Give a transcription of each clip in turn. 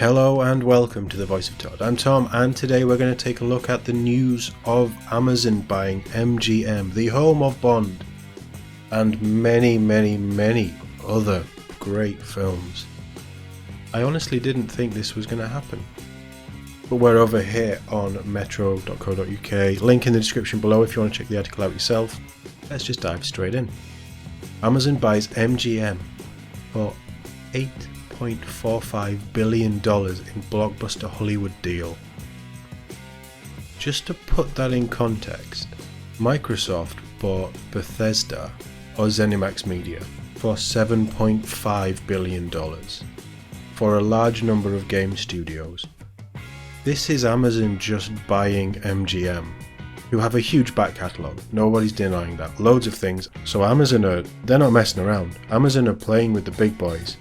Hello and welcome to the Voice of TOD. I'm Tom, and today we're going to take a look at the news of Amazon buying MGM, the home of Bond, and many other great films. I honestly didn't think this was going to happen. But we're over here on metro.co.uk, link in the description below if you want to check the article out yourself. Let's just dive straight in. Amazon buys MGM for $8.45 billion in blockbuster Hollywood deal. Just to put that in context, Microsoft bought Bethesda or ZeniMax Media for $7.5 billion for a large number of game studios. This is Amazon just buying MGM, who have a huge back catalogue, nobody's denying that, loads of things. So Amazon they're not messing around. Amazon are playing with the big boys,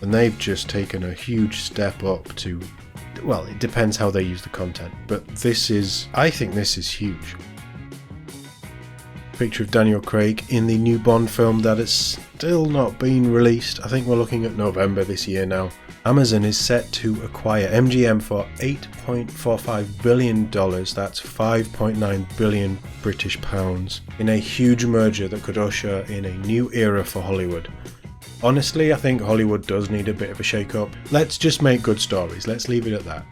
and they've just taken a huge step up to, well, it depends how they use the content, but I think this is huge. Picture of Daniel Craig in the new Bond film that has still not been released. I think we're looking at November this year now. Amazon is set to acquire MGM for $8.45 billion, that's 5.9 billion British pounds, in a huge merger that could usher in a new era for Hollywood. Honestly, I think Hollywood does need a bit of a shake-up. Let's just make good stories, let's leave it at that.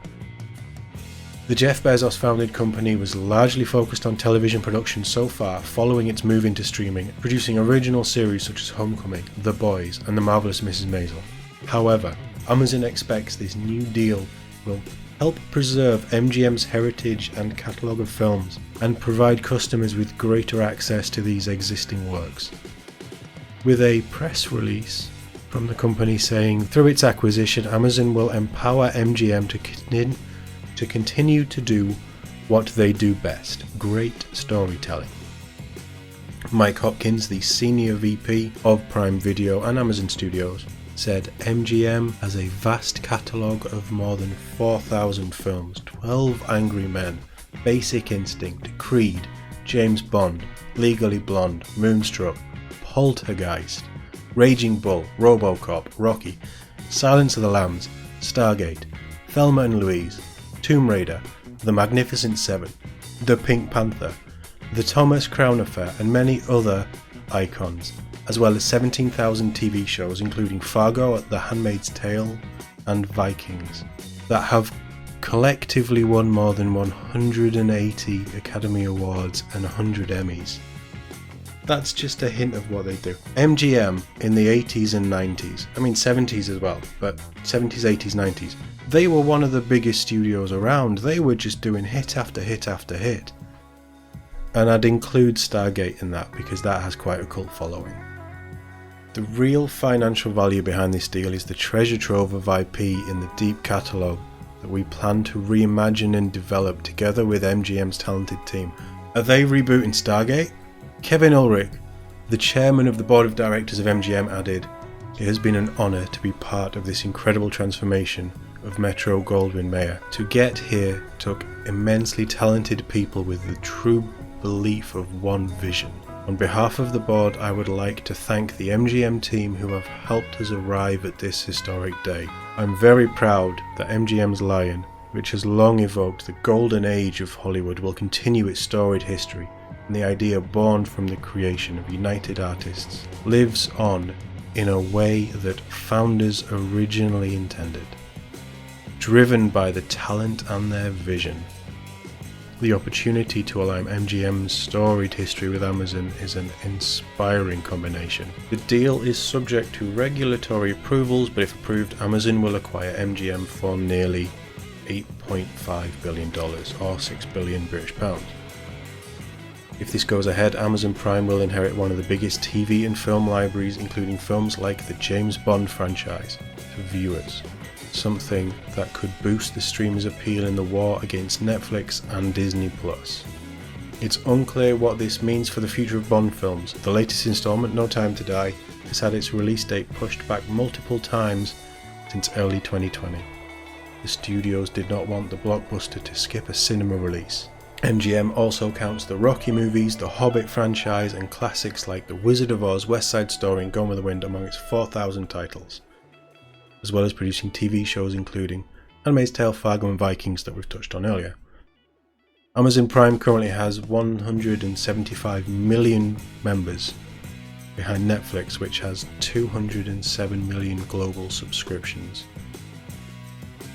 The Jeff Bezos founded company was largely focused on television production so far, following its move into streaming, producing original series such as Homecoming, The Boys, and The Marvelous Mrs. Maisel. However, Amazon expects this new deal will help preserve MGM's heritage and catalogue of films, and provide customers with greater access to these existing works. With a press release from the company saying, through its acquisition, Amazon will empower MGM to continue to do what they do best, great storytelling. Mike Hopkins, the Senior VP of Prime Video and Amazon Studios, said MGM has a vast catalogue of more than 4,000 films, 12 Angry Men, Basic Instinct, Creed, James Bond, Legally Blonde, Moonstruck, Poltergeist, Raging Bull, RoboCop, Rocky, Silence of the Lambs, Stargate, Thelma and Louise, Tomb Raider, The Magnificent Seven, The Pink Panther, The Thomas Crown Affair, and many other icons, as well as 17,000 TV shows including Fargo, The Handmaid's Tale, and Vikings, that have collectively won more than 180 Academy Awards and 100 Emmys. That's just a hint of what they do. MGM in the 80s and 90s, 70s as well, but 70s, 80s, 90s, they were one of the biggest studios around. They were just doing hit after hit after hit. And I'd include Stargate in that because that has quite a cult following. The real financial value behind this deal is the treasure trove of IP in the deep catalogue that we plan to reimagine and develop together with MGM's talented team. Are they rebooting Stargate? Kevin Ulrich, the chairman of the board of directors of MGM, added, "It has been an honour to be part of this incredible transformation of Metro-Goldwyn-Mayer. To get here took immensely talented people with the true belief of one vision. On behalf of the board, I would like to thank the MGM team who have helped us arrive at this historic day. I'm very proud that MGM's Lion, which has long evoked the golden age of Hollywood, will continue its storied history, and the idea born from the creation of United Artists lives on in a way that founders originally intended. Driven by the talent and their vision, the opportunity to align MGM's storied history with Amazon is an inspiring combination. The deal is subject to regulatory approvals, but if approved, Amazon will acquire MGM for nearly $8.5 billion or 6 billion British pounds. If this goes ahead, Amazon Prime will inherit one of the biggest TV and film libraries, including films like the James Bond franchise, to viewers. Something that could boost the streamer's appeal in the war against Netflix and Disney+. It's unclear what this means for the future of Bond films. The latest installment, No Time to Die, has had its release date pushed back multiple times since early 2020. The studios did not want the blockbuster to skip a cinema release. MGM also counts the Rocky movies, the Hobbit franchise, and classics like The Wizard of Oz, West Side Story, and Gone with the Wind among its 4,000 titles, as well as producing TV shows including Handmaid's Tale, Fargo and Vikings that we've touched on earlier. Amazon Prime currently has 175 million members, behind Netflix, which has 207 million global subscriptions.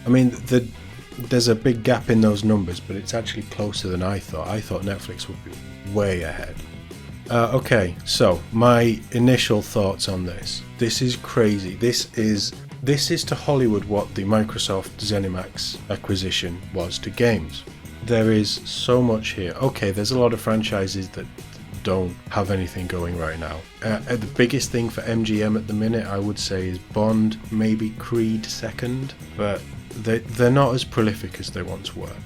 I mean, there's a big gap in those numbers, but it's actually closer than I thought. I thought Netflix would be way ahead. Okay, so my initial thoughts on this. This is crazy. This is to Hollywood what the Microsoft ZeniMax acquisition was to games. There is so much here. Okay, there's a lot of franchises that don't have anything going right now. The biggest thing for MGM at the minute, I would say, is Bond, maybe Creed second, but they're not as prolific as they once were.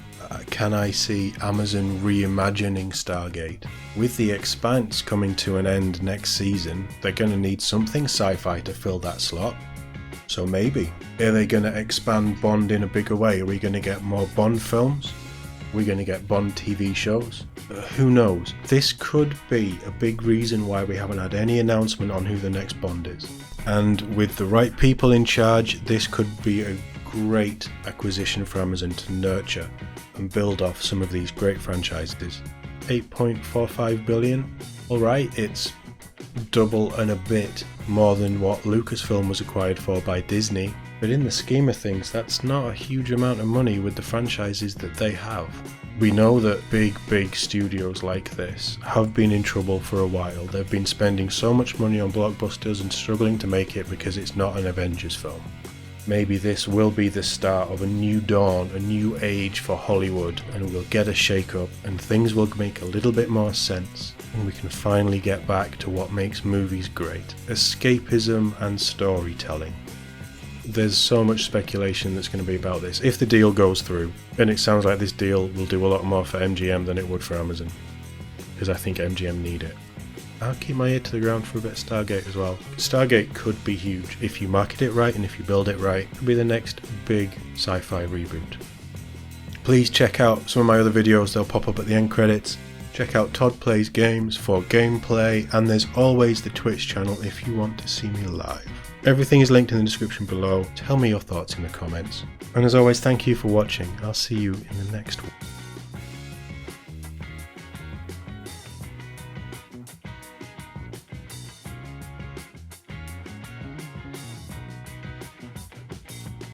Can I see Amazon reimagining Stargate? With The Expanse coming to an end next season, they're going to need something sci-fi to fill that slot. So maybe. Are they going to expand Bond in a bigger way? Are we going to get more Bond films? Are we going to get Bond TV shows? Who knows? This could be a big reason why we haven't had any announcement on who the next Bond is. And with the right people in charge, this could be a great acquisition for Amazon to nurture and build off some of these great franchises. 8.45 billion. Alright, it's double and a bit more than what Lucasfilm was acquired for by Disney, but in the scheme of things, that's not a huge amount of money with the franchises that they have. We know that big studios like this have been in trouble for a while. They've been spending so much money on blockbusters and struggling to make it because it's not an Avengers film. Maybe this will be the start of a new dawn, a new age for Hollywood, and we'll get a shake-up and things will make a little bit more sense, and we can finally get back to what makes movies great: escapism and storytelling. There's so much speculation that's going to be about this. If the deal goes through, and it sounds like this deal will do a lot more for MGM than it would for Amazon, because I think MGM need it. I'll keep my ear to the ground for a bit of Stargate as well. Stargate could be huge if you market it right and if you build it right. It'll be the next big sci-fi reboot. Please check out some of my other videos, they'll pop up at the end credits. Check out Todd Plays Games for gameplay, and there's always the Twitch channel if you want to see me live. Everything is linked in the description below. Tell me your thoughts in the comments. And as always, thank you for watching. I'll see you in the next one.